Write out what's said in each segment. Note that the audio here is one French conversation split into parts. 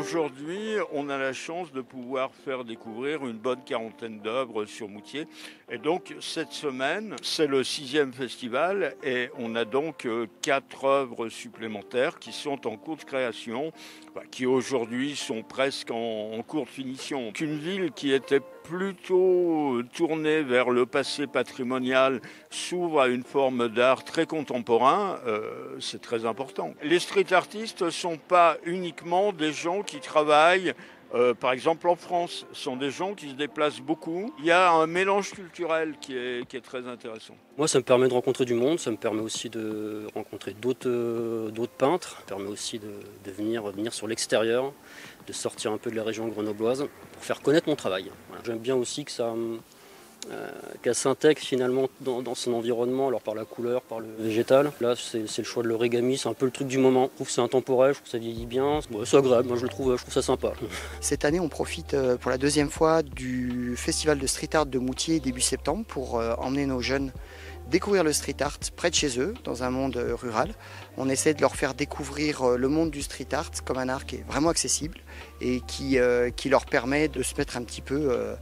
Aujourd'hui, on a la chance de pouvoir faire découvrir une bonne quarantaine d'œuvres sur Moutier. Et donc, cette semaine, c'est le 6e festival et on a donc 4 œuvres supplémentaires qui sont en cours de création, qui aujourd'hui sont presque en cours de finition. Une ville qui était plutôt tournée vers le passé patrimonial s'ouvre à une forme d'art très contemporain, c'est très important. Les street artistes ne sont pas uniquement des gens qui travaillent, par exemple en France, ce sont des gens qui se déplacent beaucoup. Il y a un mélange culturel qui est très intéressant. Moi, ça me permet de rencontrer du monde, ça me permet aussi de rencontrer d'autres peintres, ça me permet aussi de venir sur l'extérieur, de sortir un peu de la région grenobloise pour faire connaître mon travail. Voilà. J'aime bien aussi qu'elle s'intègre finalement dans son environnement, alors par la couleur, par le végétal. Là, c'est le choix de l'origami, c'est un peu le truc du moment. Je trouve que c'est intemporel, je trouve que ça vieillit bien, c'est agréable, moi je trouve ça sympa. Cette année, on profite pour la 2e fois du festival de street art de Moutier début septembre pour emmener nos jeunes découvrir le street art près de chez eux, dans un monde rural. On essaie de leur faire découvrir le monde du street art comme un art qui est vraiment accessible et qui leur permet de se mettre un petit peu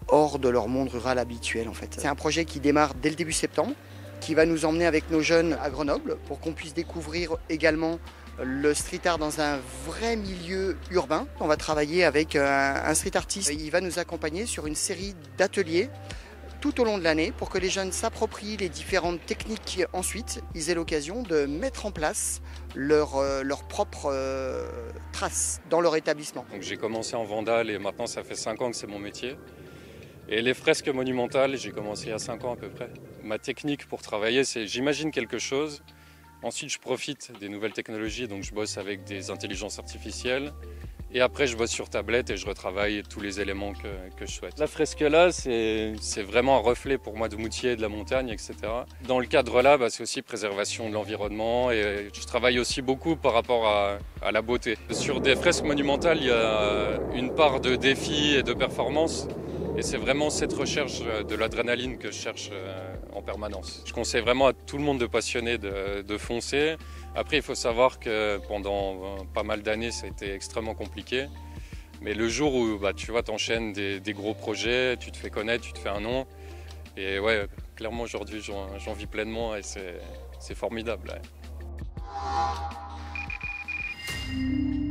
hors de leur monde rural habituel en fait. C'est un projet qui démarre dès le début septembre, qui va nous emmener avec nos jeunes à Grenoble pour qu'on puisse découvrir également le street art dans un vrai milieu urbain. On va travailler avec un street artiste. Il va nous accompagner sur une série d'ateliers tout au long de l'année pour que les jeunes s'approprient les différentes techniques. Ensuite, ils aient l'occasion de mettre en place leur propre trace dans leur établissement. J'ai commencé en vandale et maintenant ça fait 5 ans que c'est mon métier. Et les fresques monumentales, j'ai commencé il y a 5 ans à peu près. Ma technique pour travailler, c'est j'imagine quelque chose. Ensuite, je profite des nouvelles technologies, donc je bosse avec des intelligences artificielles. Et après, je bosse sur tablette et je retravaille tous les éléments que je souhaite. La fresque là, c'est vraiment un reflet pour moi de Moutier, de la montagne, etc. Dans le cadre là, c'est aussi préservation de l'environnement et je travaille aussi beaucoup par rapport à la beauté. Sur des fresques monumentales, il y a une part de défi et de performance. Et c'est vraiment cette recherche de l'adrénaline que je cherche en permanence. Je conseille vraiment à tout le monde de passionné de foncer. Après, il faut savoir que pendant pas mal d'années, ça a été extrêmement compliqué. Mais le jour où tu vois, t'enchaînes des gros projets, tu te fais connaître, tu te fais un nom. Et ouais, clairement aujourd'hui, j'en vis pleinement et c'est formidable. Ouais.